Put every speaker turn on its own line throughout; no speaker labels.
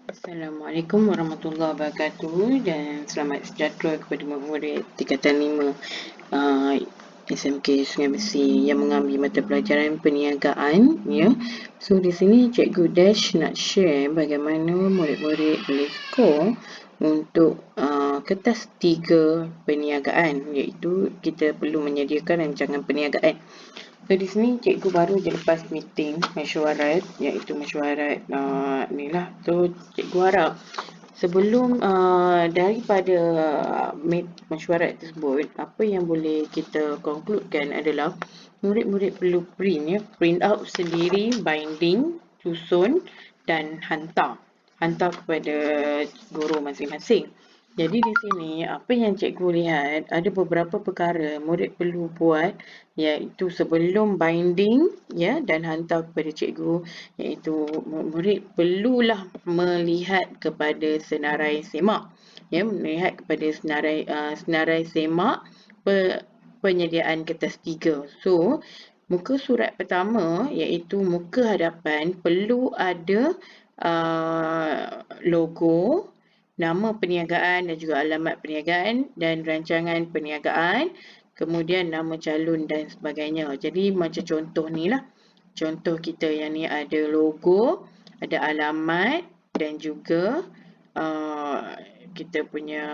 Assalamualaikum warahmatullahi wabarakatuh dan selamat sejahtera kepada murid tingkatan 5 SMK Sungai Besi yang mengambil mata pelajaran perniagaan, ya. So di sini Cikgu Dash nak share bagaimana murid-murid boleh skor untuk kertas 3 perniagaan, iaitu kita perlu menyediakan rancangan perniagaan. So di sini cikgu baru je lepas meeting mesyuarat, iaitu mesyuarat ni lah. So cikgu harap sebelum daripada mesyuarat tersebut, apa yang boleh kita concludekan adalah murid-murid perlu print out sendiri, binding, susun dan hantar kepada guru masing-masing. Jadi di sini apa yang cikgu lihat, ada beberapa perkara murid perlu buat, iaitu sebelum binding, ya, dan hantar kepada cikgu, iaitu murid perlulah melihat kepada senarai semak, ya, melihat kepada senarai semak penyediaan kertas 3. So muka surat pertama, iaitu muka hadapan, perlu ada logo, nama perniagaan dan juga alamat perniagaan dan rancangan perniagaan, kemudian nama calon dan sebagainya. Jadi macam contoh ni lah. Contoh kita yang ni ada logo, ada alamat dan juga kita punya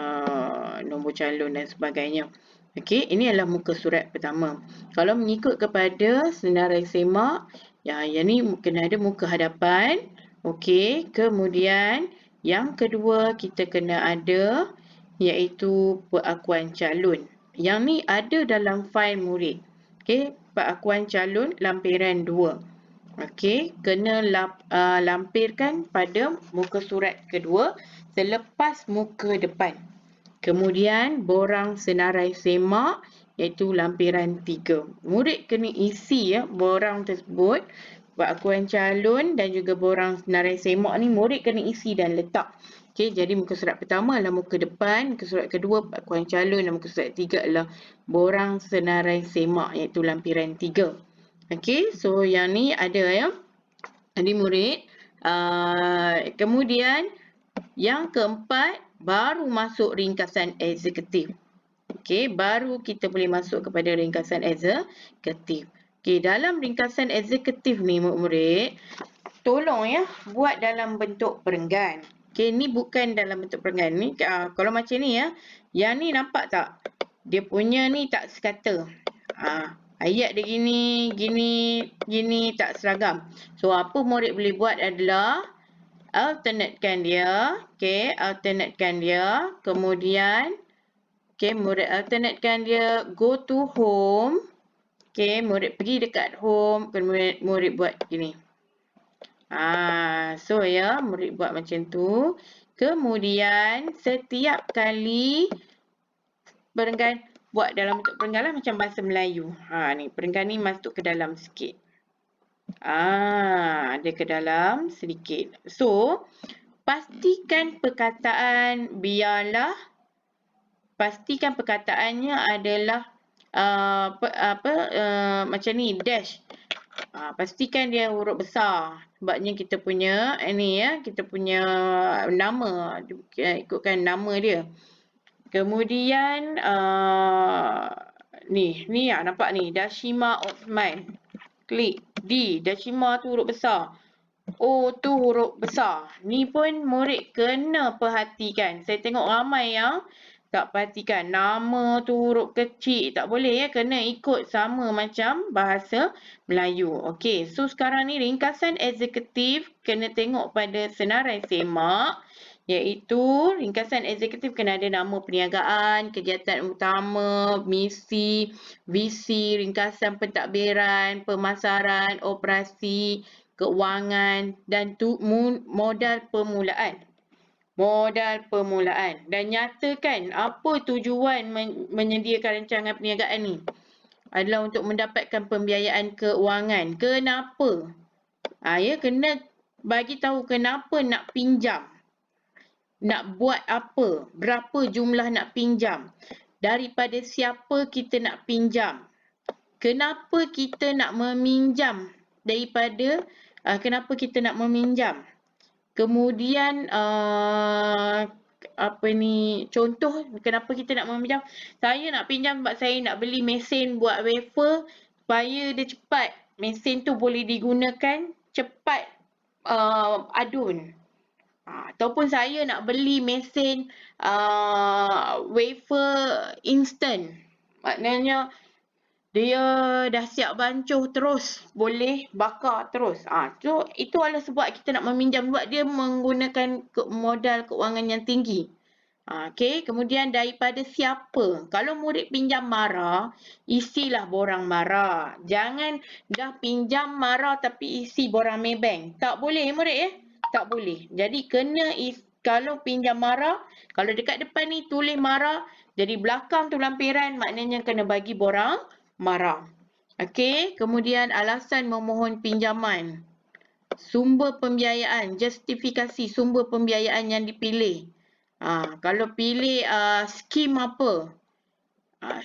nombor calon dan sebagainya. Okey, ini adalah muka surat pertama. Kalau mengikut kepada senarai semak, yang ni kena ada muka hadapan. Okey, kemudian yang kedua kita kena ada iaitu pengakuan calon. Yang ni ada dalam fail murid. Okey, pengakuan calon lampiran 2. Okey, kena lampirkan pada muka surat kedua selepas muka depan. Kemudian borang senarai semak iaitu lampiran 3. Murid kena isi borang tersebut, pengakuan calon dan juga borang senarai semak ni murid kena isi dan letak. Okey, jadi muka surat pertama adalah muka depan, muka surat kedua pengakuan calon dan muka surat ketiga adalah borang senarai semak iaitu lampiran 3. Okey, so yang ni ada ya. Jadi murid, kemudian yang keempat baru masuk ringkasan eksekutif. Okey, baru kita boleh masuk kepada ringkasan eksekutif. Okey, dalam ringkasan eksekutif ni murid-murid, tolong ya buat dalam bentuk perenggan. Okey, ni bukan dalam bentuk perenggan. Ni kalau macam ni ya. Yang ni nampak tak? Dia punya ni tak sekata. Ayat dia gini tak seragam. So apa murid boleh buat adalah alternatekan dia. Okey, alternatekan dia. Kemudian murid alternatekan dia go to home. Okey, murid pergi dekat home, kemudian murid buat gini. So ya, murid buat macam tu. Kemudian setiap kali perenggan, buat dalam bentuk perenggan lah macam bahasa Melayu. Ni perenggan ni masuk ke dalam sikit. Dia ke dalam sedikit. So, pastikan perkataannya adalah macam ni, dash. Pastikan dia huruf besar. Sebabnya kita punya kita punya nama, ikutkan nama dia. Kemudian ni nampak ni, Dashima Osman. Klik D, Dashima tu huruf besar. O tu huruf besar. Ni pun murid kena perhatikan. Saya tengok ramai yang tak perhatikan. Nama tu huruf kecil. Tak boleh kena ikut sama macam bahasa Melayu. Okey, so sekarang ni ringkasan eksekutif kena tengok pada senarai semak. Iaitu ringkasan eksekutif kena ada nama perniagaan, kegiatan utama, misi, visi, ringkasan pentadbiran, pemasaran, operasi, keuangan dan modal permulaan. Modal permulaan dan nyatakan apa tujuan menyediakan rancangan perniagaan ni. Adalah untuk mendapatkan pembiayaan keuangan. Kenapa? Kena bagi tahu kenapa nak pinjam. Nak buat apa? Berapa jumlah nak pinjam? Daripada siapa kita nak pinjam? Kenapa kita nak meminjam? Kenapa kita nak meminjam? Kemudian apa ni, contoh kenapa kita nak meminjam. Saya nak pinjam sebab saya nak beli mesin buat wafer supaya dia cepat. Mesin tu boleh digunakan cepat adun. Ataupun saya nak beli mesin wafer instant. Maknanya dia dah siap bancuh terus, boleh bakar terus. So itu adalah sebab kita nak meminjam, sebab dia menggunakan modal keuangan yang tinggi. Okey, kemudian daripada siapa? Kalau murid pinjam marah, isilah borang marah. Jangan dah pinjam marah tapi isi borang Maybank. Tak boleh murid tak boleh. Jadi kena kalau pinjam marah, kalau dekat depan ni tulis marah, jadi belakang tu lampiran, maknanya kena bagi borang marah. Okey, kemudian alasan memohon pinjaman. Sumber pembiayaan, justifikasi sumber pembiayaan yang dipilih. Kalau pilih skim apa?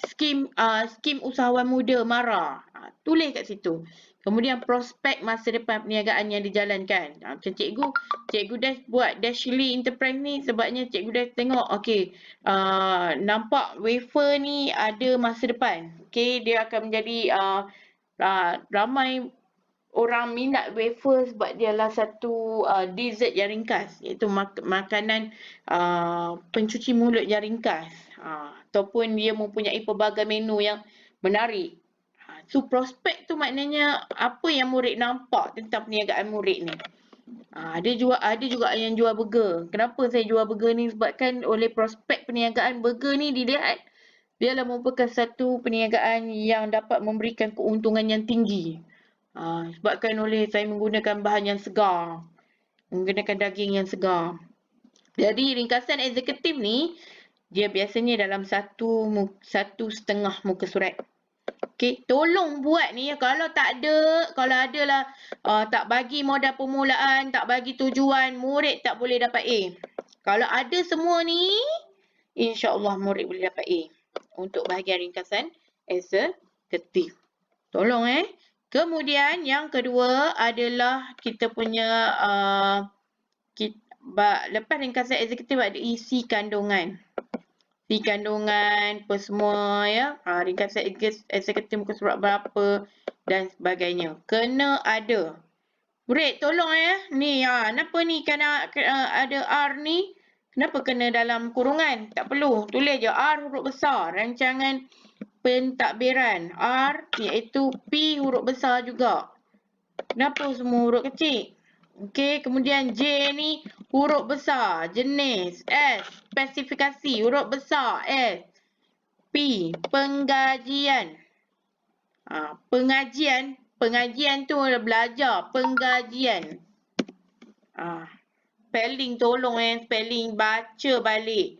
Skim usahawan muda MARA. Tulis kat situ. Kemudian prospek masa depan perniagaan yang dijalankan. Macam cikgu Dash buat Dashly Enterprise ni sebabnya cikgu Dash tengok, okey, nampak wafer ni ada masa depan. Okey, dia akan menjadi ramai orang minat wafer sebab dia adalah satu dessert yang ringkas, iaitu makanan pencuci mulut yang ringkas. Ataupun dia mempunyai pelbagai menu yang menarik. So prospek tu maknanya apa yang murid nampak tentang perniagaan murid ni. Ada juga yang jual burger. Kenapa saya jual burger ni? Sebabkan oleh prospek perniagaan burger ni dilihat dia adalah merupakan satu perniagaan yang dapat memberikan keuntungan yang tinggi. Sebabkan oleh saya menggunakan bahan yang segar, menggunakan daging yang segar. Jadi ringkasan eksekutif ni dia biasanya dalam satu setengah muka surat. Okey, tolong buat ni, kalau tak ada, kalau adalah tak bagi modal permulaan, tak bagi tujuan, murid tak boleh dapat A. Kalau ada semua ni, insya-Allah murid boleh dapat A untuk bahagian ringkasan eksekutif. Tolong Kemudian yang kedua adalah kita punya lepas ringkasan eksekutif ada isi kandungan. Isi kandungan apa semua ringkasan eksekutif muka surat berapa dan sebagainya. Kena ada. Murid tolong ni kenapa ni ada R ni? Kenapa kena dalam kurungan? Tak perlu. Tulis je R huruf besar. Rancangan pentadbiran. R iaitu P huruf besar juga. Kenapa semua huruf kecil? Okey, kemudian J ni huruf besar. Jenis. S. Spesifikasi huruf besar. S. P. Penggajian. Pengajian tu belajar. Penggajian. Spelling tolong spelling baca balik.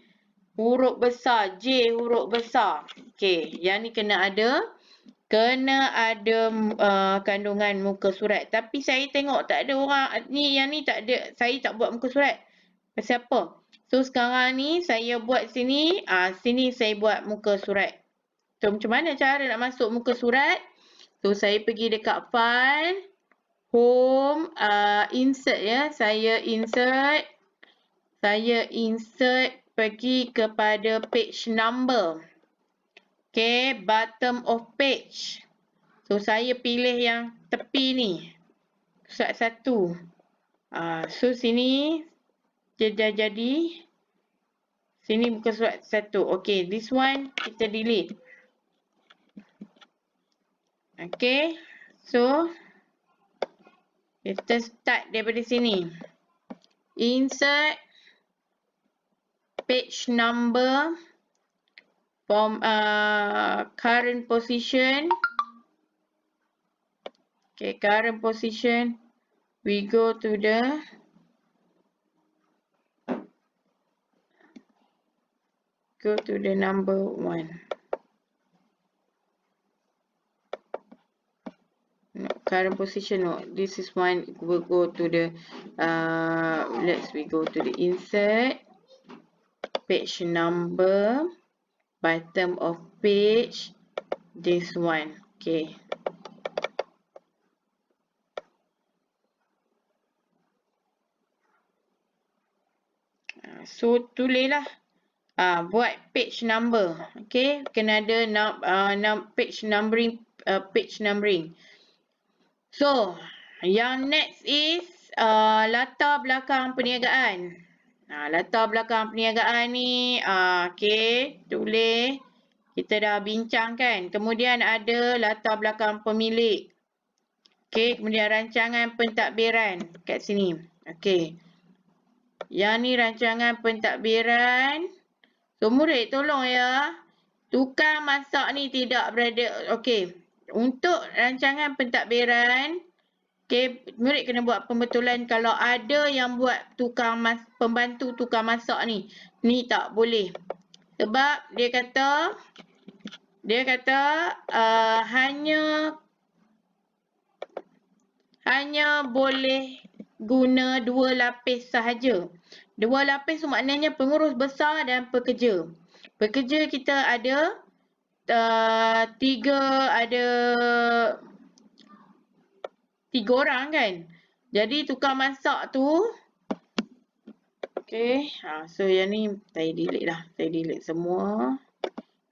Huruf besar, J huruf besar. Okey, yang ni kena ada. Kena ada kandungan muka surat. Tapi saya tengok tak ada orang ni, yang ni tak ada. Saya tak buat muka surat. Pasal apa? So sekarang ni saya buat sini, sini saya buat muka surat. So macam mana cara nak masuk muka surat? So saya pergi dekat file, home, insert saya insert pergi kepada page number. Okay, bottom of page. So saya pilih yang tepi ni. Surat 1. So sini dia dah jadi. Sini muka surat 1. Okay, this one kita delete. Okay, so kita start daripada sini. Insert page number from current position. Okay, current position. We go to the number 1. No, current position no. This is one. We'll go to the we go to the insert page number, bottom of page, this one. Okay. So tulislah. Buat page number. Okay, kena ada page numbering. So, yang next is latar belakang perniagaan. Latar belakang perniagaan ni, okay, tulis. Kita dah bincangkan. Kemudian ada latar belakang pemilik. Okay, kemudian rancangan pentadbiran kat sini. Okay. Yang ni rancangan pentadbiran. So, murid tolong ya. Tukang masak ni tidak berada. Okey. Untuk rancangan pentadbiran, okey, murid kena buat pembetulan kalau ada yang buat pembantu tukang masak ni. Ni tak boleh. Sebab dia kata hanya boleh guna 2 lapis sahaja. 2 lapis tu maknanya pengurus besar dan pekerja. Pekerja kita ada 3 orang kan. Jadi tukang masak tu, okey, so yang ni saya delete lah. Saya delete semua.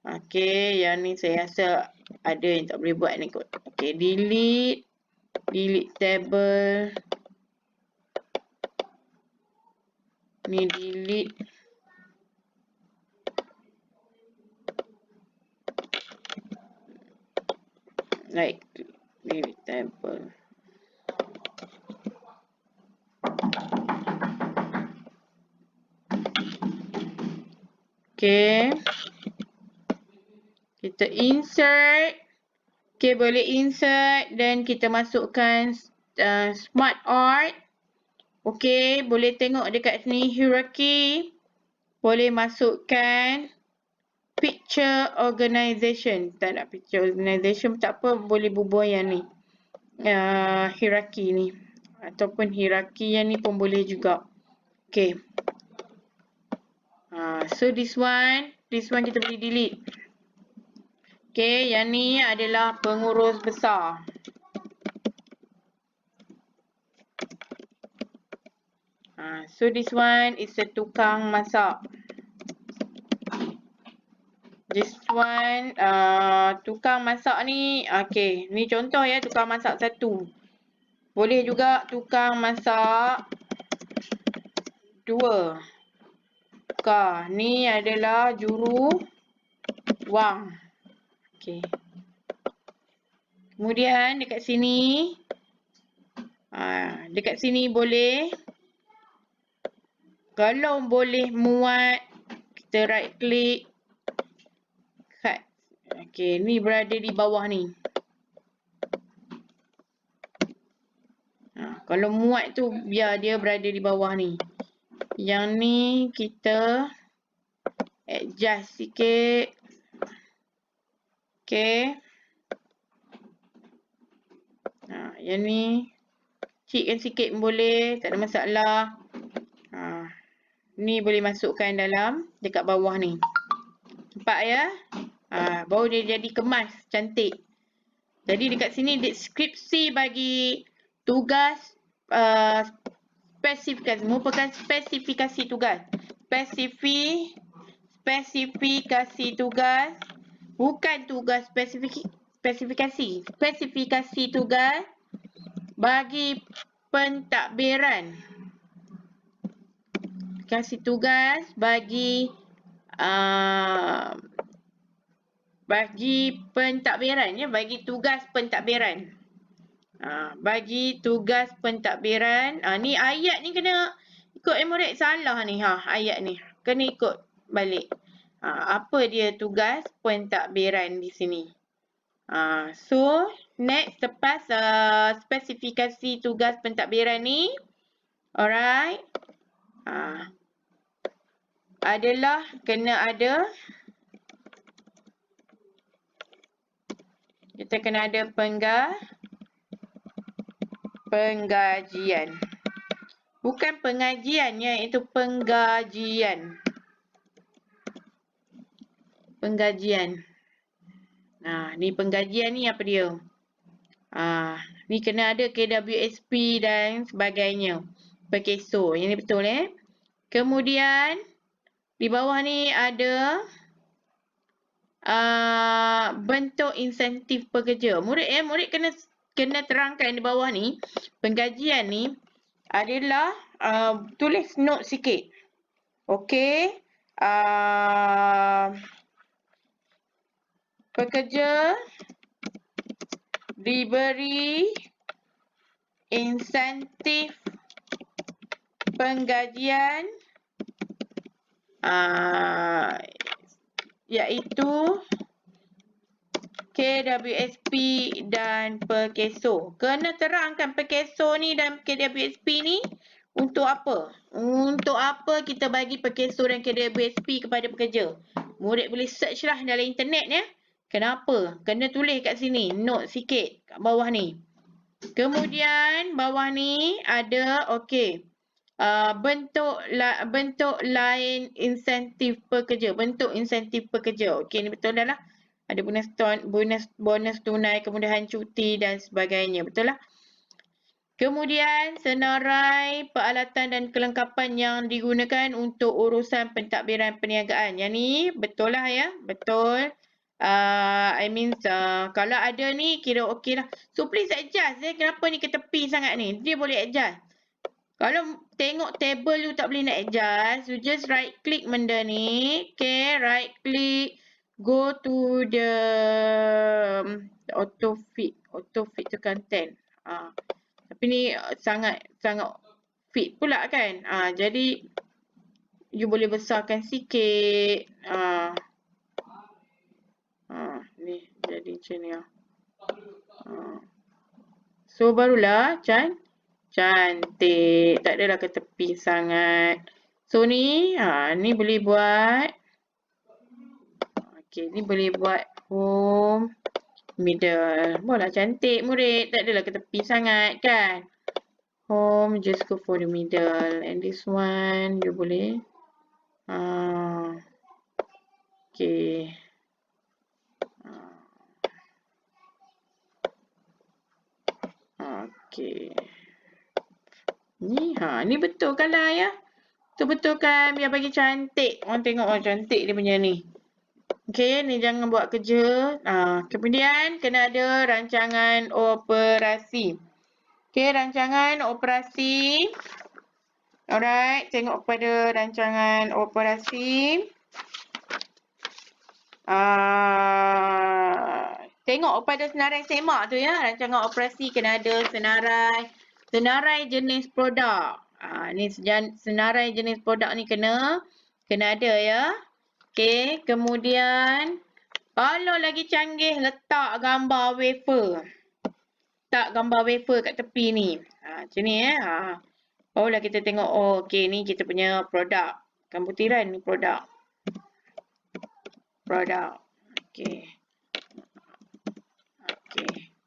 Okey, yang ni saya rasa ada yang tak boleh buat ni kot. Okey, delete table. Ni delete. Like delete table. Okay. Kita insert. Okay, boleh insert dan kita masukkan smart art. Okay, boleh tengok dekat sini hierarchy. Boleh masukkan picture organization. Tak nak picture organization tak apa, boleh bubuh yang ni. Hierarchy ni. Ataupun hierarchy yang ni pun boleh juga. Okay. So this one kita boleh delete. Okay, yang ni adalah pengurus besar. So this one is a tukang masak. This one, tukang masak ni, okay, ni contoh ya tukang masak 1. Boleh juga tukang masak 2. Ni adalah juru wang. Okay. Kemudian dekat sini, boleh, kalau boleh muat, kita right click, cut. Okay, ni berada di bawah ni. Kalau muat tu biar dia berada di bawah ni. Yang ni kita adjust sikit. Okay. Yang ni kecilkan sikit pun boleh, tak ada masalah. Ni boleh masukkan dalam dekat bawah ni. Nampak ya? Baru dia jadi kemas cantik. Jadi dekat sini deskripsi bagi tugas spesifikasi, merupakan spesifikasi tugas. Spesifikasi tugas, bukan tugas spesifikasi. Spesifikasi tugas bagi pentadbiran. Kasih tugas bagi pentadbiran ya, bagi tugas pentadbiran. Bagi tugas pentadbiran. Ni ayat ni kena ikut murid salah ni ayat ni. Kena ikut balik. Apa dia tugas pentadbiran di sini. So next lepas spesifikasi tugas pentadbiran ni, alright. Adalah kena ada, kita kena ada penggajian. Bukan pengajian ya, itu penggajian. Ni penggajian ni apa dia? Ni kena ada KWSP dan sebagainya. Pekeso. Yang ni betul Kemudian di bawah ni ada bentuk insentif pekerja. Murid kena terangkan di bawah ni, penggajian ni adalah tulis note sikit. Okey. Pekerja diberi insentif penggajian iaitu KWSP dan perkeso. Kena terangkan perkeso ni dan KWSP ni untuk apa? Untuk apa kita bagi perkeso dan KWSP kepada pekerja? Murid boleh search lah dalam internet ya. Kenapa? Kena tulis kat sini, note sikit kat bawah ni. Kemudian bawah ni ada bentuk lain insentif pekerja. Bentuk insentif pekerja. Okey, ni betul dah lah. Ada bonus tunai, kemudahan cuti dan sebagainya. Betul lah. Kemudian senarai peralatan dan kelengkapan yang digunakan untuk urusan pentadbiran perniagaan. Yang ni betul lah ya. Betul. Kalau ada ni kira okey lah. So please adjust kenapa ni ke tepi sangat ni. Dia boleh adjust. Kalau tengok table you tak boleh nak adjust, you just right click benda ni. Okay, right click. Go to the auto fit to content. Tapi ni sangat fit pula kan. Jadi you boleh besarkan sikit. Ni jadi macam ni. So barulah cantik. Tak adalah ke tepi sangat. So ni, ni boleh buat. Okey, ni boleh buat home, middle. Boleh cantik murid. Tak adalah ke tepi sangat kan. Home, just go for the middle. And this one, you boleh. Okey. Okey. Ni betul lah ya. Betul kan? Biar bagi cantik. Orang tengok cantik dia punya ni. Okey, ni jangan buat kerja. Kemudian kena ada rancangan operasi. Okey, rancangan operasi. Alright, tengok pada rancangan operasi. Tengok pada senarai semak tu ya. Rancangan operasi kena ada senarai jenis produk. Ni senarai jenis produk ni kena ada ya. Okey, kemudian kalau lagi canggih letak gambar wafer. Letak gambar wafer kat tepi ni. Macam ni ya. Barulah kita tengok okey ni kita punya produk. Butiran ni produk. Okey.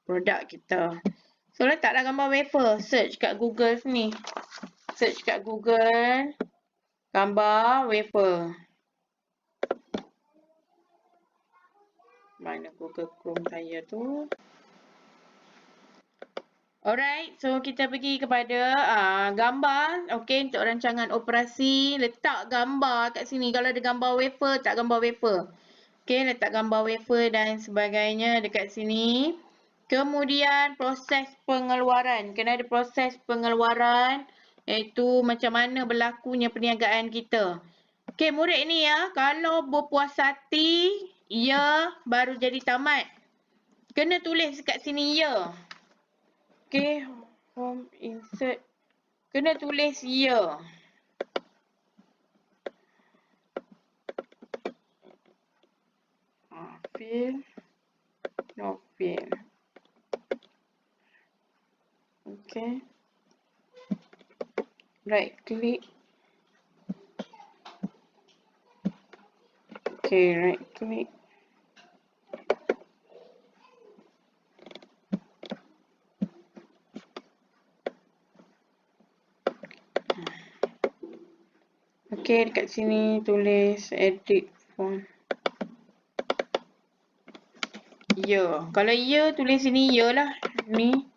Produk kita. So letaklah gambar wafer. Search kat Google sini. Search kat Google. Gambar wafer. Mana Google Chrome saya tu. Alright, so kita pergi kepada gambar. Okey, untuk rancangan operasi. Letak gambar kat sini. Kalau ada gambar wafer, letak gambar wafer. Okey, letak gambar wafer dan sebagainya dekat sini. Kemudian proses pengeluaran. Kena ada proses pengeluaran. Iaitu macam mana berlakunya perniagaan kita. Okey, murid ni ya. Kalau berpuas hati, ya baru jadi tamat. Kena tulis kat sini ya. Okey, home insert. Kena tulis ya. Fill. No fill. Okay. Right click. Okay, right click. Okay, dekat sini tulis edit font. Ya. Kalau ya, tulis sini ya lah. Ni.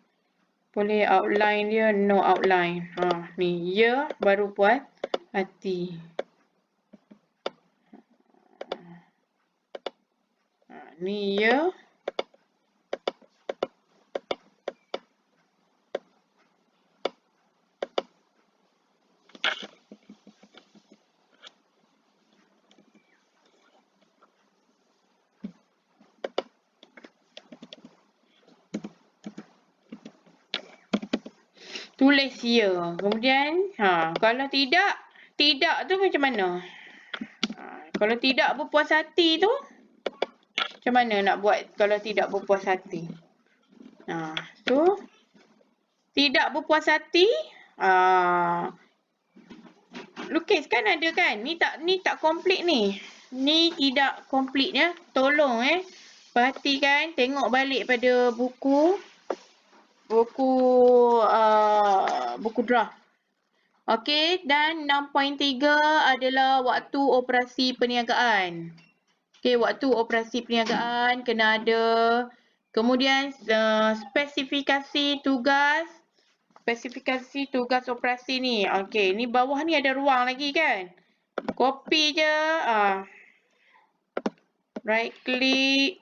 Boleh outline dia, no outline. Ni ya, baru buat hati. Ni ya. Tulis ya. Kemudian kalau tidak tu macam mana? Kalau tidak berpuas hati tu macam mana nak buat kalau tidak berpuas hati? So tidak berpuas hati, lukis kan ada kan? Ni tak komplit ni. Ni tidak komplit ya. Tolong perhatikan, tengok balik pada buku draft. Okey, dan 6.3 adalah waktu operasi perniagaan. Okey, waktu operasi perniagaan kena ada. Kemudian spesifikasi tugas operasi ni. Okey, ni bawah ni ada ruang lagi kan? Copy je. Right click.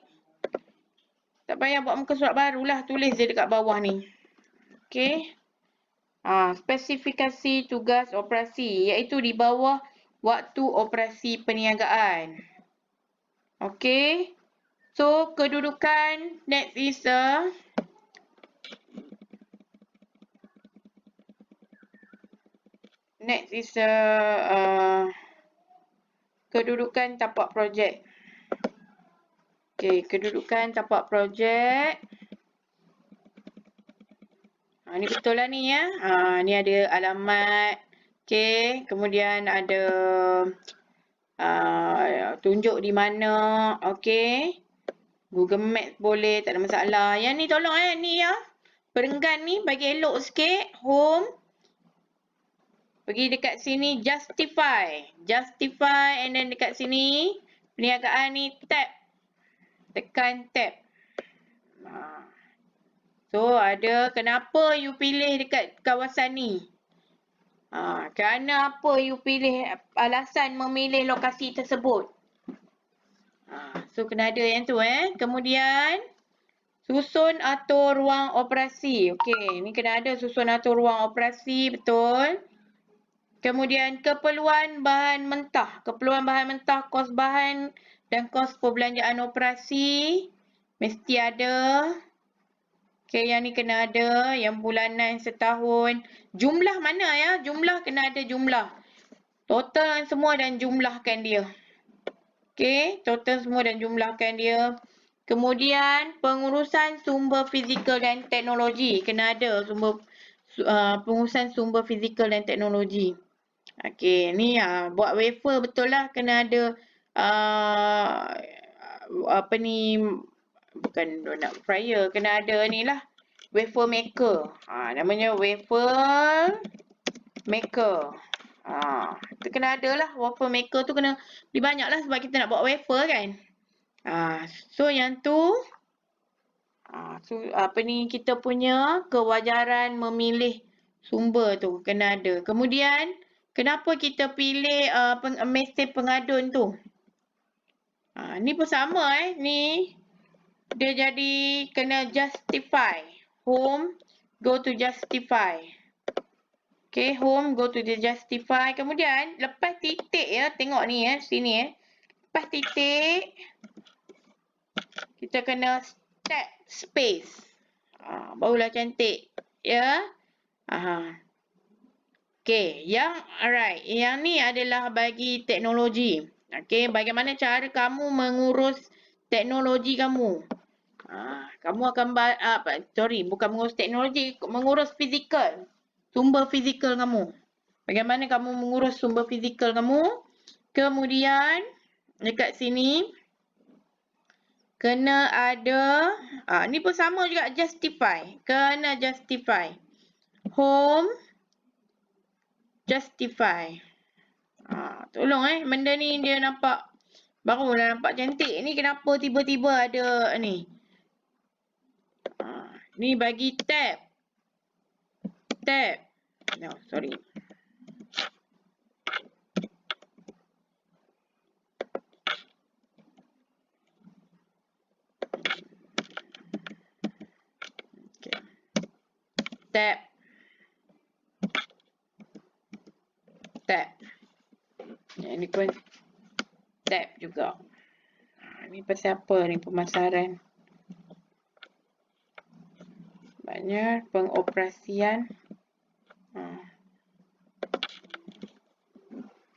Tak payah buat muka surat barulah, tulis je dekat bawah ni. Okey. Spesifikasi tugas operasi iaitu di bawah waktu operasi perniagaan. Okey. So kedudukan next is kedudukan tapak projek. Okey, kedudukan tapak projek. Ni betul lah ni ya. Ni ada alamat. Okey, kemudian ada tunjuk di mana. Okey. Google Maps boleh, tak ada masalah. Yang ni tolong ni ya. Perenggan ni bagi elok sikit. Home. Pergi dekat sini justify. Justify and then dekat sini perniagaan ni tab. Tekan tab. So ada kenapa you pilih dekat kawasan ni? Kerana apa you pilih, alasan memilih lokasi tersebut? So kena ada yang tu Kemudian susun atur ruang operasi. Okey, ni kena ada susun atur ruang operasi, betul. Kemudian keperluan bahan mentah. Keperluan bahan mentah, kos bahan dan kos perbelanjaan operasi mesti ada. Okey, yang ni kena ada, yang bulanan setahun. Jumlah mana ya? Jumlah kena ada jumlah. Total semua dan jumlahkan dia. Okey, total semua dan jumlahkan dia. Kemudian pengurusan sumber fizikal dan teknologi. Kena ada pengurusan sumber fizikal dan teknologi. Okey, ni buat wafer betul lah kena ada apa ni, bukan donut fryer, kena ada ni lah wafer maker. Namanya wafer maker. Tu kena ada lah, wafer maker tu kena beli banyak lah sebab kita nak buat wafer kan. So yang tu apa ni, kita punya kewajaran memilih sumber tu kena ada. Kemudian kenapa kita pilih mesin pengadun tu? Ni pun sama ni dia jadi kena justify. Home, go to justify. Okay, home, go to the justify. Kemudian lepas titik tengok ni sini lepas titik kita kena step space. Barulah cantik ya. Okay, alright. Yang ni adalah bagi teknologi. Okay, bagaimana cara kamu mengurus teknologi kamu? Kamu akan bukan mengurus teknologi, mengurus fizikal. Sumber fizikal kamu. Bagaimana kamu mengurus sumber fizikal kamu? Kemudian dekat sini kena ada, ni pun sama juga justify. Kena justify. Home, justify. Tolong benda ni dia nampak, barulah nampak cantik. Ni kenapa tiba-tiba ada ni? Ni bagi tab. Tab. No, sorry. tab. Yang ni pun tab juga. Ni pasal apa ni? Pemasaran. Banyak pengoperasian.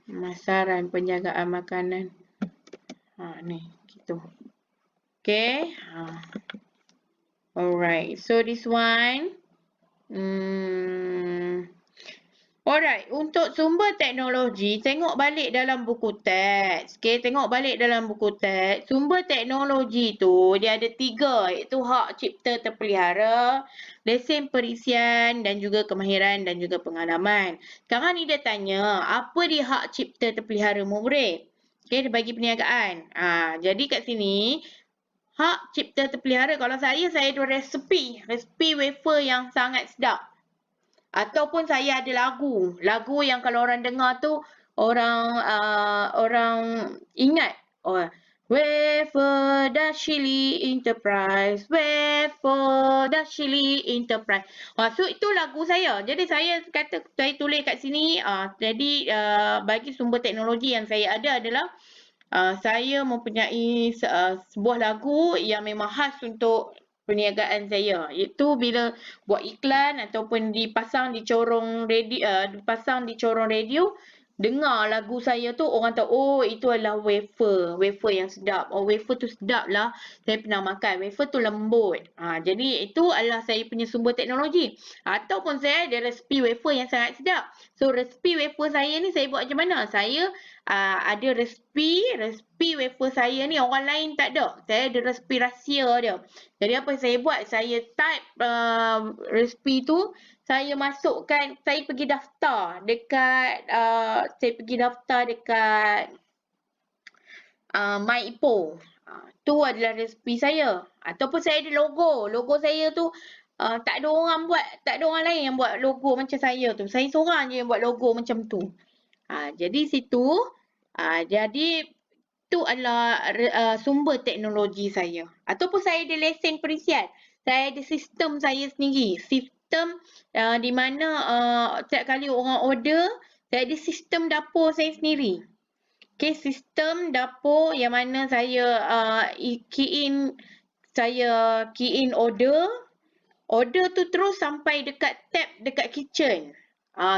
Pemasaran, penjagaan makanan. Ni, gitu. Okay. Alright. So, this one. Alright, untuk sumber teknologi, tengok balik dalam buku teks. Okay, tengok balik dalam buku teks. Sumber teknologi tu, dia ada 3, iaitu hak cipta terpelihara, lesen perisian dan juga kemahiran dan juga pengalaman. Sekarang ni dia tanya, apa dia hak cipta terpelihara murid? Okay, dia bagi perniagaan. Jadi kat sini, hak cipta terpelihara, kalau saya ada resepi wafer yang sangat sedap. Ataupun saya ada lagu yang kalau orang dengar tu orang ingat. Wafer Dashili Enterprise, Wafer Dashili Enterprise. So itu lagu saya. Jadi saya tulis kat sini. Jadi bagi sumber teknologi yang saya ada adalah saya mempunyai sebuah lagu yang memang khas untuk perniagaan saya, iaitu bila buat iklan ataupun dipasang di corong radio, dengar lagu saya tu orang tahu itu adalah wafer yang sedap. Wafer tu sedap lah, saya pernah makan. Wafer tu lembut. Jadi itu adalah saya punya sumber teknologi. Ataupun saya ada resepi wafer yang sangat sedap. So resepi wafer saya ni saya buat macam mana? Saya ada resepi wafer saya ni orang lain tak ada. Saya ada resepi rahsia dia. Jadi apa saya buat? Saya type resepi tu, saya masukkan, saya pergi daftar dekat MyIpo. Tu adalah resepi saya. Ataupun saya ada logo. Logo saya tu tak ada orang lain yang buat logo macam saya tu. Saya seorang je yang buat logo macam tu. Jadi situ, jadi tu adalah sumber teknologi saya. Ataupun saya ada lesen perisian. Saya ada sistem saya sendiri. Sistem di mana setiap kali orang order, saya ada sistem dapur saya sendiri. Okay, sistem dapur yang mana saya key in order tu terus sampai dekat tab dekat kitchen.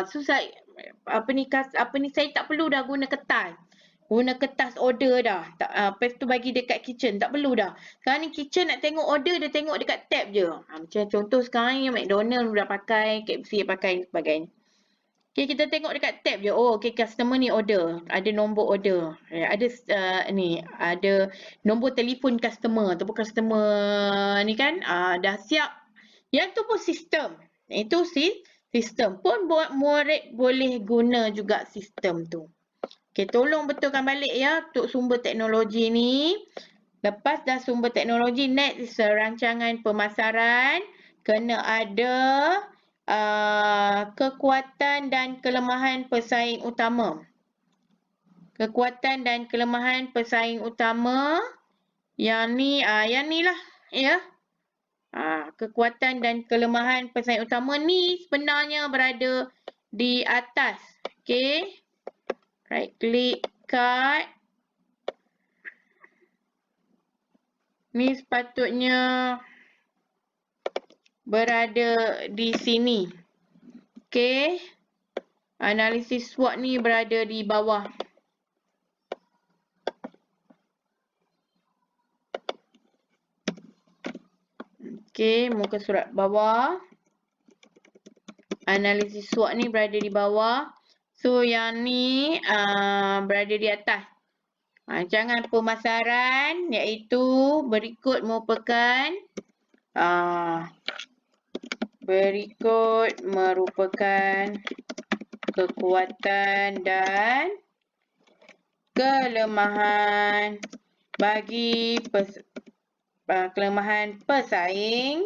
So saya saya tak perlu dah guna kertas order dah. Lepas tu bagi dekat kitchen, tak perlu dah. Sekarang ni kitchen nak tengok order, dia tengok dekat tab je. Macam contoh sekarang ni McDonald dah pakai, KFC pakai dan sebagainya. Okay, kita tengok dekat tab je. Okay, customer ni order. Ada nombor order. Ada ada nombor telefon customer. Ataupun customer ni kan dah siap. Yang tu pun sistem. Itu sistem. Pun murid boleh guna juga sistem tu. Okay, tolong betulkan balik ya untuk sumber teknologi ni. Lepas dah sumber teknologi, next rancangan pemasaran. Kena ada kekuatan dan kelemahan pesaing utama. Kekuatan dan kelemahan pesaing utama. Yang ni lah ya. Kekuatan dan kelemahan pesaing utama ni sebenarnya berada di atas. Okay. Right click cut. Ni sepatutnya berada di sini. Okay. Analisis SWOT ni berada di bawah. Okay, muka surat bawah. Analisis SWOT ni berada di bawah. So, yang ni berada di atas. Rancangan pemasaran iaitu berikut merupakan kekuatan dan kelemahan bagi kelemahan pesaing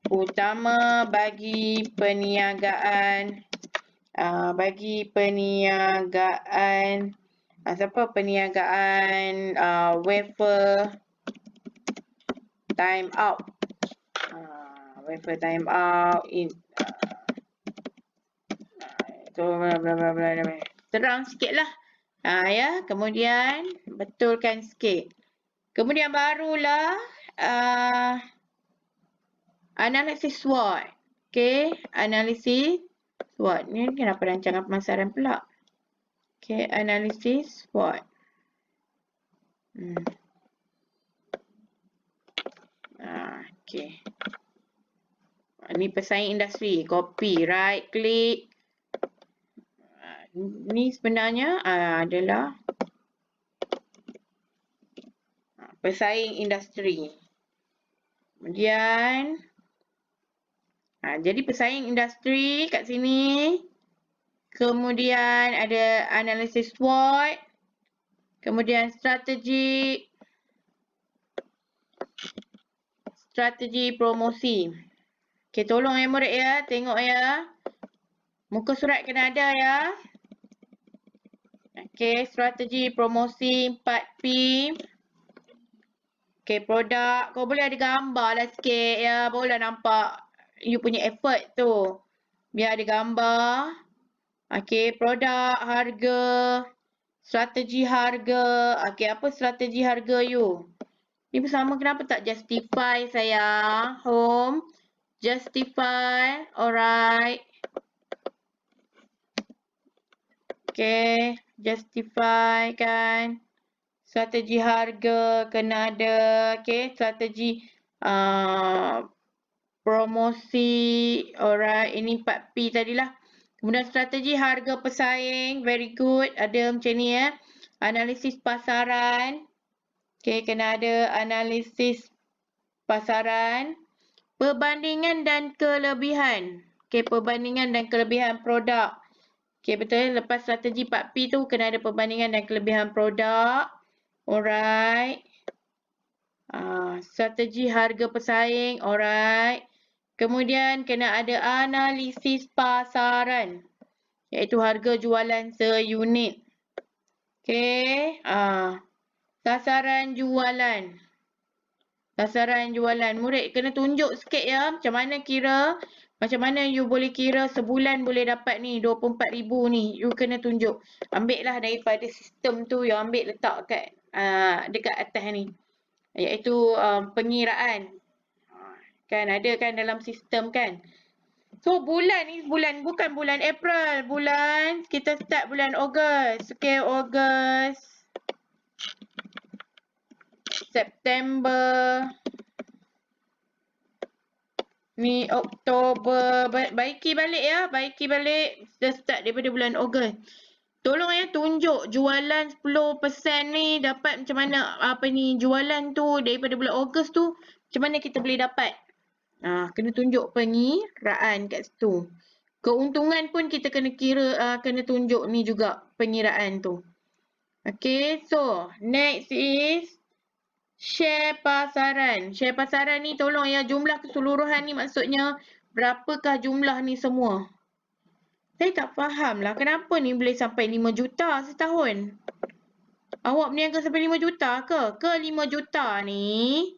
utama bagi perniagaan wafer time out. Wifi time out. Bla bla bla bla bla. Terang sikit lah. Ya, kemudian betulkan sikit. Kemudian barulah analisis SWOT. Okay, analisis SWOT. Ni kenapa rancangan pemasaran pula? Okay, analisis SWOT. Okay. Ni pesaing industri. Copy, right click. Ni sebenarnya adalah pesaing industri. Kemudian jadi pesaing industri kat sini. Kemudian ada analisis SWOT. Kemudian strategi promosi. Okay, tolong ya murid ya, tengok ya. Muka surat kena ada ya. Okay, strategi promosi 4P. Okay, produk. Kau boleh ada gambar lah sikit ya. Boleh nampak you punya effort tu. Biar ada gambar. Okay, produk, harga, strategi harga. Okay, apa strategi harga you? Ni bersama kenapa tak justify sayang? Home. Justify. Alright. Okay, justify kan. Strategi harga kena ada. Okay, strategi promosi. Alright, ini 4P tadilah. Kemudian strategi harga pesaing. Very good. Ada macam ni ya. Analisis pasaran. Okay, kena ada analisis pasaran. Perbandingan dan kelebihan. Okay, perbandingan dan kelebihan produk. Okay, betul. Lepas strategi 4P tu kena ada perbandingan dan kelebihan produk. Alright. Strategi harga pesaing. Alright. Kemudian kena ada analisis pasaran. Iaitu harga jualan seunit. Okay. Sasaran jualan. Sasaran jualan. Murid kena tunjuk sikit ya. Macam mana you boleh kira sebulan boleh dapat ni 24,000 ni. You kena tunjuk. Ambil lah daripada sistem tu. You ambil letak kat dekat atas ni. Iaitu pengiraan. Kan ada kan dalam sistem kan. So bulan ni bukan bulan April. Kita start bulan Ogos. Okay, Ogos. September. Ni Oktober. Baiki balik ya. Baiki balik. Kita start daripada bulan Ogos. Tolong ya tunjuk jualan 10% ni dapat macam mana. Jualan tu daripada bulan Ogos tu. Macam mana kita boleh dapat. Kena tunjuk pengiraan kat situ. Keuntungan pun kita kena kena tunjuk ni juga pengiraan tu. Okay, so next is share pasaran. Share pasaran ni tolong ya, jumlah keseluruhan ni maksudnya berapakah jumlah ni semua. Saya tak faham lah kenapa ni boleh sampai 5 juta setahun. Awak berniaga sampai 5 juta ke? Ke 5 juta ni?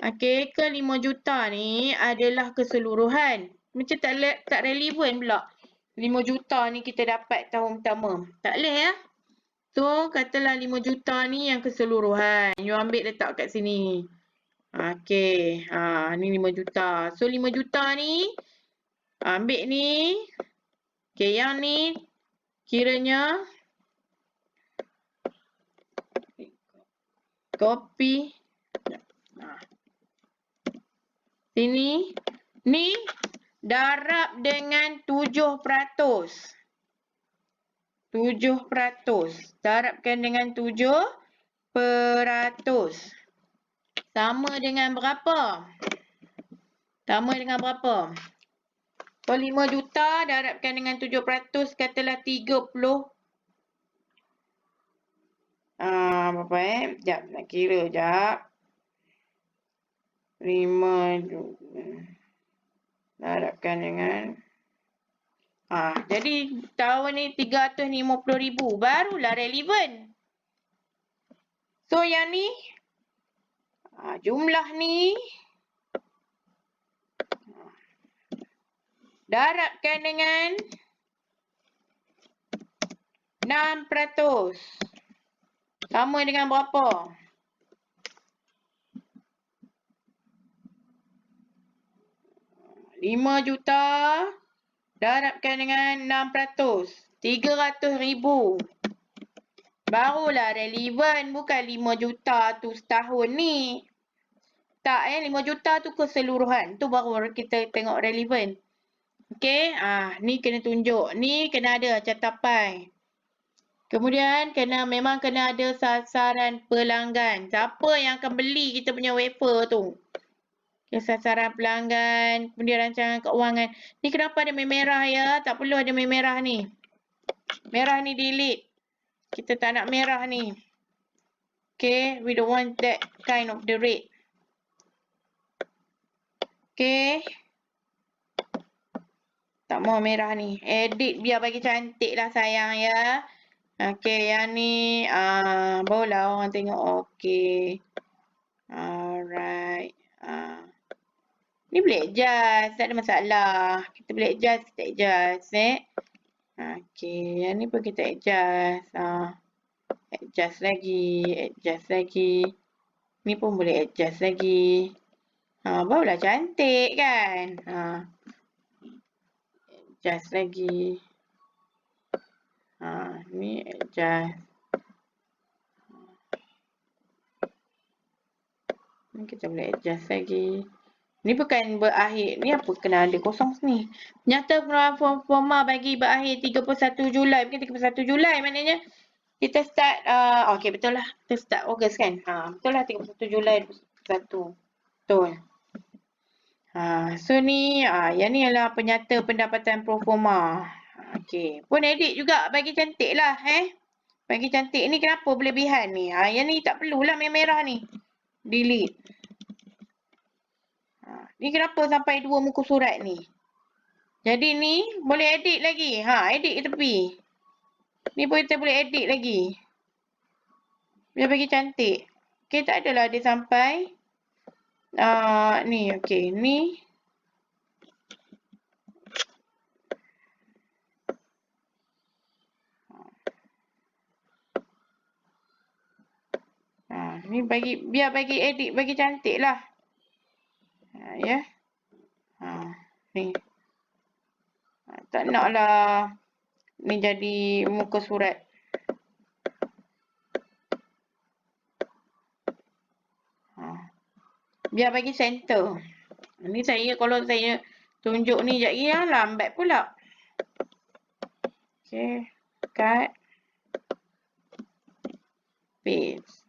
Okay, ke 5 juta ni adalah keseluruhan. Macam tak relevan pula. 5 juta ni kita dapat tahun pertama. Tak boleh ya? So, katalah 5 juta ni yang keseluruhan. You ambil letak kat sini. Okay. Ni 5 juta. So, 5 juta ni. Ambil ni. Okay, yang ni. Kiranya. Copy. Sini. Ni. Darab dengan 7%. 7%. Darabkan dengan 7%. Sama dengan berapa? Sama dengan berapa? So 5 juta darabkan dengan 7%, katalah 30. Berapa Sekejap nak kira sekejap. 5 darabkan dengan jadi tahun ni 350,000 barulah relevan. So yang ni jumlah ni darabkan dengan 6%. Sama dengan berapa? 5 juta darabkan dengan 6%. 300,000. Barulah relevan, bukan 5 juta tu setahun ni. Tak 5 juta tu keseluruhan. Tu baru kita tengok relevan. Okey, ni kena tunjuk. Ni kena ada catapan. Kemudian memang kena ada sasaran pelanggan. Siapa yang akan beli kita punya wafer tu? Sasaran pelanggan, kemudian rancangan keuangan. Ni kenapa ada merah ya? Tak perlu ada merah ni. Merah ni delete. Kita tak nak merah ni. Okay, we don't want that kind of the red. Okay. Tak mau merah ni. Edit biar bagi cantik lah sayang ya. Okay, yang ni barulah orang tengok. Okay. Alright. Ni boleh adjust, tak ada masalah. Kita boleh adjust, kita adjust Okay, yang ni pun kita adjust. Adjust lagi. Ni pun boleh adjust lagi. Barulah cantik kan. Adjust lagi. Ni adjust. Ni kita boleh adjust lagi. Ni bukan berakhir. Ni apa kena ada kosong sini. Nyata performa bagi berakhir 31 Julai. Mungkin 31 Julai maknanya kita start. Okay, betul lah. Kita start Ogos kan. Betul lah 31 Julai 2021. Betul. So ni, yang ni adalah penyata pendapatan proforma. Okay. Pun edit juga bagi cantik lah. Bagi cantik. Ni kenapa berlebihan ni? Yang ni tak perlulah merah-merah ni. Delete. Ni kenapa sampai 2 muka surat ni? Jadi ni boleh edit lagi. Edit ke tepi. Ni pun kita boleh edit lagi. Biar bagi cantik. Okay, tak adalah dia sampai. Ni, okay. Ni. Ni biar bagi edit bagi cantik lah. Ya. Ni. Tak nak lah. Ni jadi muka surat. Biar bagi center. Ni kalau saya tunjuk ni sekejap lagi lambat pula. Okay. Cut. Paste.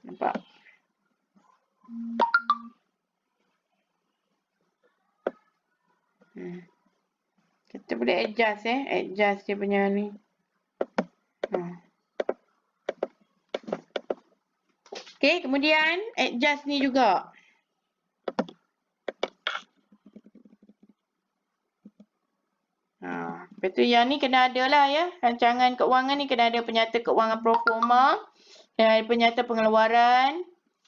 Nampak? Kita boleh adjust adjust dia punya ni. Okay, kemudian adjust ni juga. Lepas tu yang ni kena ada lah ya. Rancangan keuangan ni kena ada penyata keuangan proforma. Kena ada penyata pengeluaran.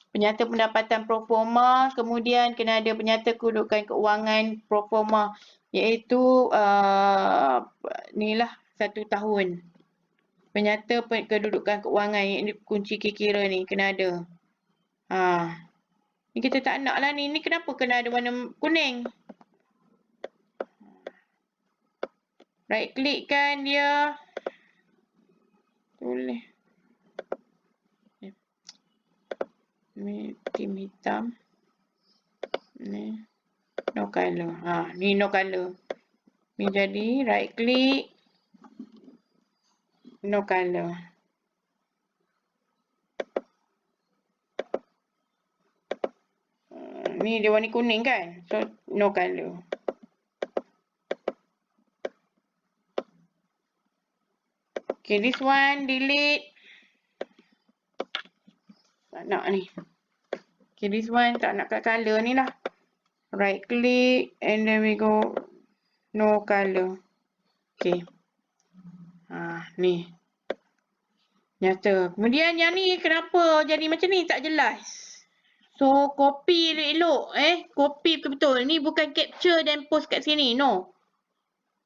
Penyata pendapatan proforma. Kemudian kena ada penyata kedudukan keuangan proforma. Iaitu ni lah 1 tahun. Penyata kedudukan keuangan. Ini kunci kira ni kena ada. Ni kita tak nak lah ni. Ni kenapa kena ada warna kuning? Right click kan dia. Boleh. Ni tim hitam. Ni no color. Ni no color. Ni jadi right click. No color. Ni dia warna kuning kan. So no color. Okay, this one delete. Tak nak ni. Okay, this one tak nak kat color ni lah. Right click and then we go no color. Okay. Ni. Nyata. Kemudian yang ni kenapa jadi macam ni tak jelas. So copy elok-elok copy betul-betul. Ni bukan capture dan post kat sini. No.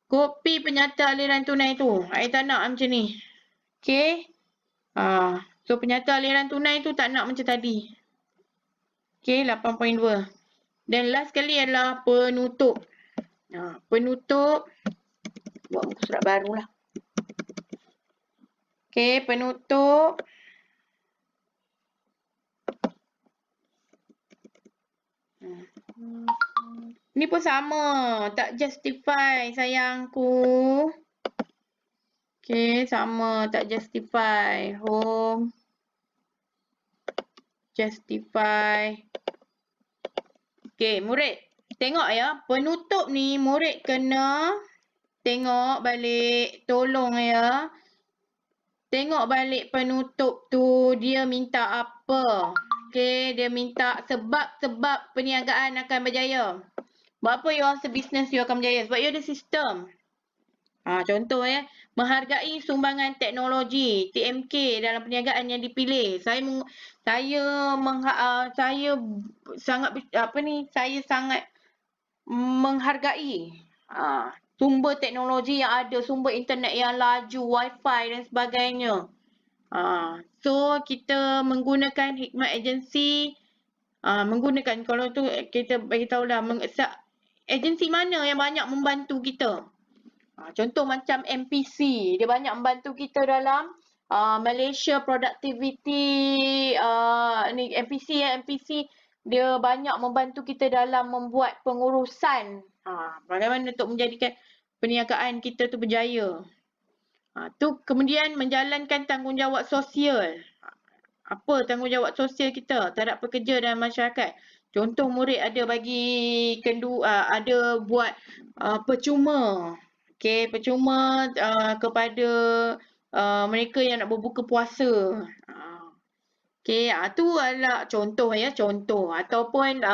Copy penyata aliran tunai tu. I tak nak macam ni. Okay. So penyata aliran tunai tu tak nak macam tadi. Okay 8.2. Dan last sekali adalah penutup. Penutup. Buat muka surat baru lah. Okay penutup. Ni pun sama. Tak justify sayangku. Okay sama. Tak justify. Home. Justify. Okay murid. Tengok ya. Penutup ni murid kena tengok balik. Tolong ya. Tengok balik penutup tu. Dia minta apa. Okay. Dia minta sebab-sebab perniagaan akan berjaya. Buat apa you rasa bisnes you akan berjaya? Sebab you ada sistem. Contoh menghargai sumbangan teknologi TMK dalam perniagaan yang dipilih. Saya sangat menghargai sumber teknologi yang ada, sumber internet yang laju, wifi dan sebagainya. So kita menggunakan hikmat agensi, menggunakan kalau tu kita bagi tahulah agensi mana yang banyak membantu kita. Contoh macam MPC, dia banyak membantu kita dalam Malaysia Productivity ni MPC dia banyak membantu kita dalam membuat pengurusan bagaimana untuk menjadikan perniagaan kita tu berjaya. Tu kemudian menjalankan tanggungjawab sosial. Apa tanggungjawab sosial kita terhadap pekerja dan masyarakat? Contoh murid ada bagi ada buat percuma. Okay, percuma kepada mereka yang nak berbuka puasa. Okay, tu adalah contoh contoh. Ataupun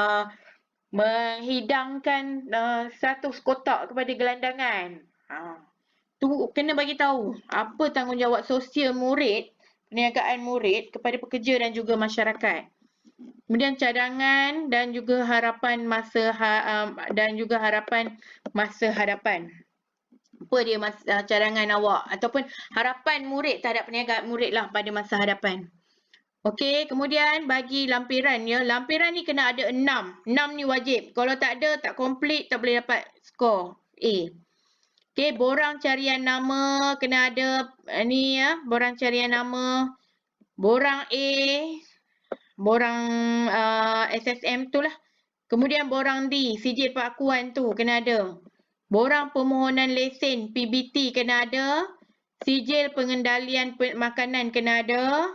menghidangkan 100 kotak kepada gelandangan. Tu kena bagi tahu apa tanggungjawab sosial murid, perniagaan murid kepada pekerja dan juga masyarakat. Kemudian cadangan dan juga harapan masa hadapan. Apa dia cadangan awak ataupun harapan murid terhadap perniagaan murid lah pada masa hadapan. Okey, kemudian bagi lampiran Lampiran ni kena ada 6. 6 ni wajib. Kalau tak ada, tak complete, tak boleh dapat skor A. Okey, borang carian nama kena ada borang carian nama. Borang A, borang SSM tu lah. Kemudian borang D, sijil pengakuan tu kena ada. Borang permohonan lesen PBT kena ada. Sijil pengendalian makanan kena ada.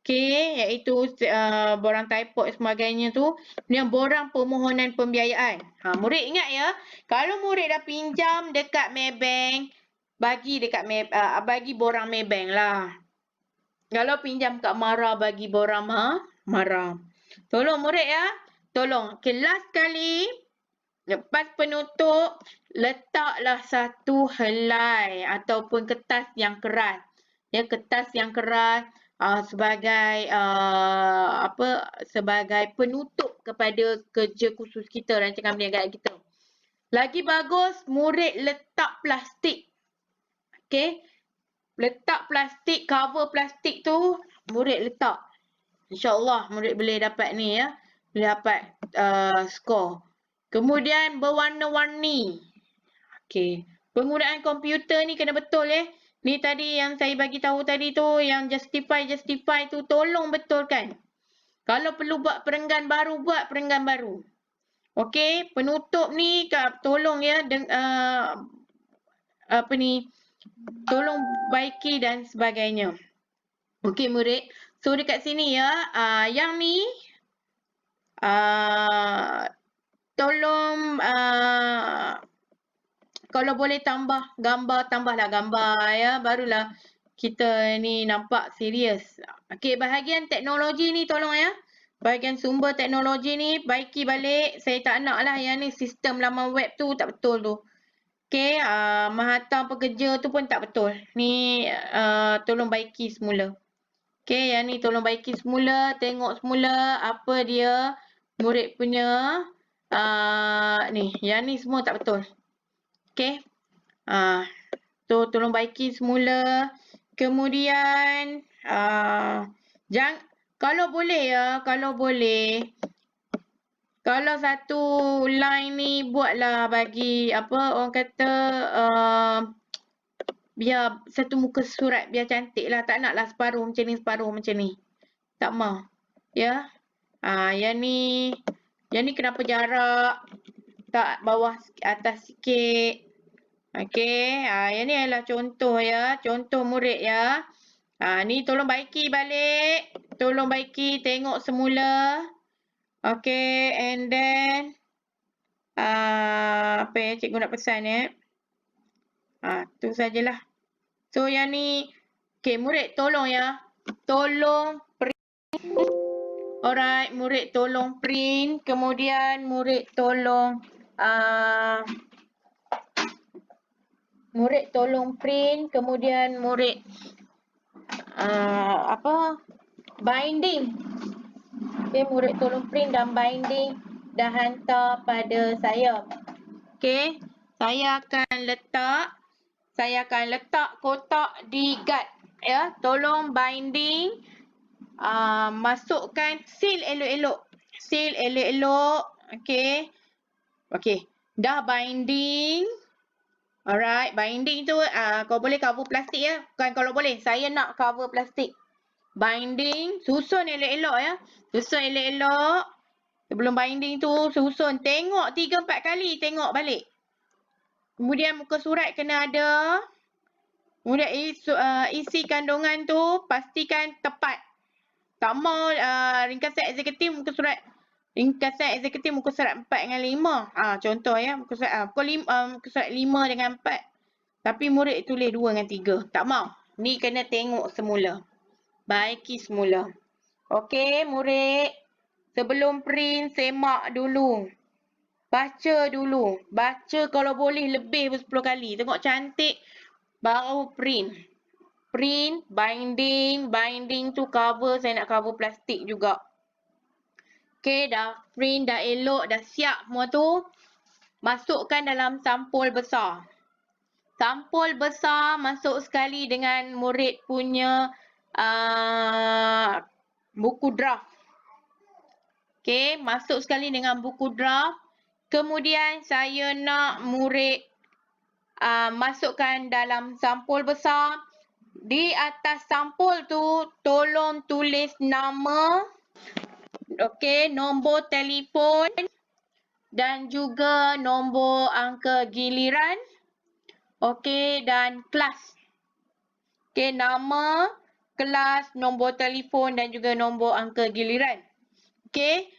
Okey, iaitu borang typhoid sebagainya tu. Kemudian borang permohonan pembiayaan. Murid ingat ya, kalau murid dah pinjam dekat Maybank, bagi borang Maybank lah. Kalau pinjam kat Mara, bagi borang Mara. Tolong murid ya. Tolong. Kelas kali lepas penutup, letaklah satu helai ataupun kertas yang keras. Kertas yang keras sebagai sebagai penutup kepada kerja khusus kita, rancangan perniagaan kita. Lagi bagus murid letak plastik. Okey. Letak plastik, cover plastik tu murid letak. InsyaAllah murid boleh dapat ni boleh dapat skor. Kemudian berwarna-warni. Okey. Penggunaan komputer ni kena betul Ni tadi yang saya bagi tahu tadi tu, yang justify tu tolong betulkan. Kalau perlu buat perenggan baru, buat perenggan baru. Okey, penutup ni tolong tolong baiki dan sebagainya. Okey murid. So dekat sini yang ni tolong kalau boleh tambah gambar, tambahlah gambar barulah kita ni nampak serius. Okey, bahagian teknologi ni tolong bahagian sumber teknologi ni baiki balik. Saya tak nak lah yang ni sistem laman web tu tak betul tu. Okey, menghantar pekerja tu pun tak betul. Ni tolong baiki semula. Okey, yang ni tolong baiki semula, tengok semula apa dia murid punya ni, yang ni semua tak betul. Okey. Tolong baiki semula. Kemudian kalau boleh ya, kalau satu line ni buatlah bagi apa orang kata biar satu muka surat biar cantik lah. Tak naklah separuh macam ni. Tak mau. Ya. Yang ni kenapa jarak tak bawah atas sikit. Okey, yang ni adalah contoh ya, contoh murid ya. Ni tolong baiki balik, tolong baiki tengok semula. Okey, and then apa yang cikgu nak pesan tu sajalah. So yang ni, okey murid tolong ya, tolong print. Alright, murid tolong print, kemudian murid tolong kemudian murid binding. Okay, murid tolong print dan binding dan hantar pada saya. Okay, saya akan letak kotak di guard. Ya, tolong binding, masukkan seal elok-elok. Okay. Okay, dah binding. Alright, binding tu kalau boleh cover plastik ya. Bukan kalau boleh, saya nak cover plastik. Binding, susun elok-elok ya. Susun elok-elok. Sebelum binding tu, susun. Tengok 3-4 kali, tengok balik. Kemudian muka surat kena ada. Kemudian isi kandungan tu, pastikan tepat. Tak mau ringkasan eksekutif muka surat. Ringkasan eksekutif muka surat 4 dengan 5. Contoh ya, muka surat muka surat 5 dengan 4. Tapi murid tulis 2 dengan 3. Tak mau. Ni kena tengok semula. Baiki semula. Okey, murid. Sebelum print, semak dulu. Baca dulu. Baca kalau boleh lebih 10 kali. Tengok cantik, baru print. Print, binding. Binding tu cover, saya nak cover plastik juga. Okey, dah print, dah elok, dah siap semua tu. Masukkan dalam sampul besar. Sampul besar masuk sekali dengan murid punya buku draft. Okey, masuk sekali dengan buku draft. Kemudian saya nak murid masukkan dalam sampul besar. Di atas sampul tu tolong tulis nama. Okey, nombor telefon dan juga nombor angka giliran. Okey, dan kelas. Okey, nama, kelas, nombor telefon dan juga nombor angka giliran. Okey,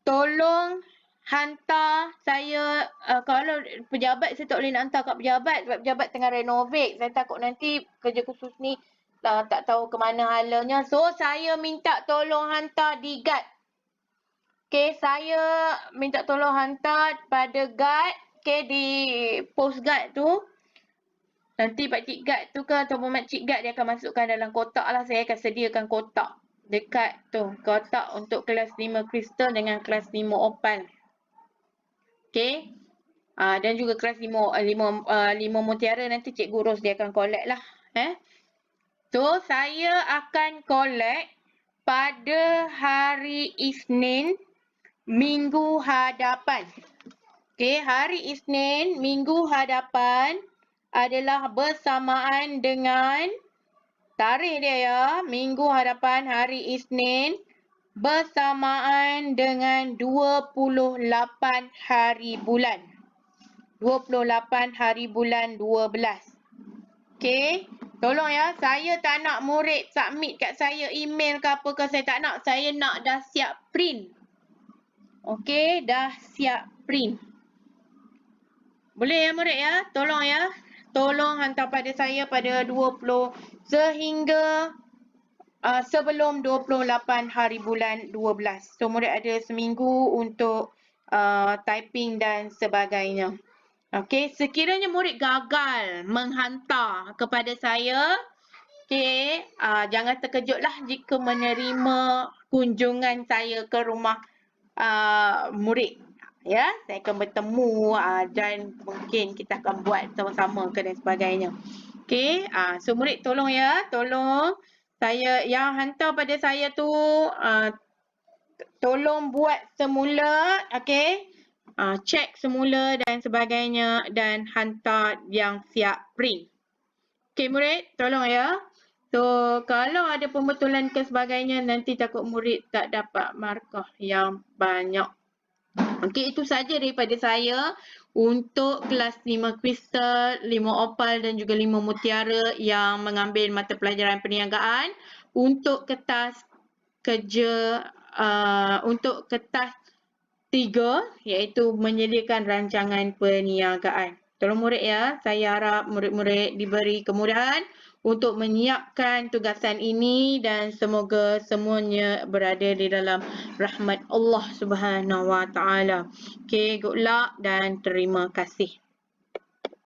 tolong hantar saya, kalau pejabat saya tak boleh nak hantar kat pejabat sebab pejabat tengah renovate. Saya takut nanti kerja khusus ni tak tahu ke mana halanya. So, saya minta tolong hantar di guard. Okey, saya minta tolong hantar pada guard. Okey, di post guard tu. Nanti pakcik guard tu ke ataupun makcik guard dia akan masukkan dalam kotak lah. Saya akan sediakan kotak dekat tu. Kotak untuk kelas 5 Kristal dengan kelas 5 Opal. Okey. Dan juga kelas 5 Mutiara nanti Cikgu Ros dia akan collect lah. So, saya akan collect pada hari Isnin minggu hadapan. Okey, hari Isnin minggu hadapan adalah bersamaan dengan tarikh dia ya. Minggu hadapan hari Isnin bersamaan dengan 28 hari bulan. 28 hari bulan 12. Okey, tolong ya. Saya tak nak murid submit kat saya email ke apa ke. Saya tak nak. Saya nak dah siap print. Okey, dah siap print. Boleh ya murid ya? Tolong ya. Tolong hantar pada saya pada 20 sehingga sebelum 28 hari bulan 12. So murid ada seminggu untuk typing dan sebagainya. Okey, sekiranya murid gagal menghantar kepada saya,
Okey, jangan terkejutlah jika menerima kunjungan saya ke rumah murid. Ya, saya akan bertemu dan mungkin kita akan buat sama-sama ke dan sebagainya. Okey, so murid tolong ya, tolong saya yang hantar pada saya tu tolong buat semula, okey? Check semula dan sebagainya dan hantar yang siap print. Okey murid, tolong ya. So, kalau ada pembetulan ke sebagainya, nanti takut murid tak dapat markah yang banyak. Okey, itu saja daripada saya untuk kelas 5 kristal, 5 opal dan juga 5 mutiara yang mengambil mata pelajaran perniagaan untuk kertas kerja, untuk kertas 3 iaitu menyediakan rancangan perniagaan. Tolong murid ya, saya harap murid-murid diberi kemudahan untuk menyiapkan tugasan ini dan semoga semuanya berada di dalam rahmat Allah Subhanahu Wa Taala. Okay, good luck dan terima kasih.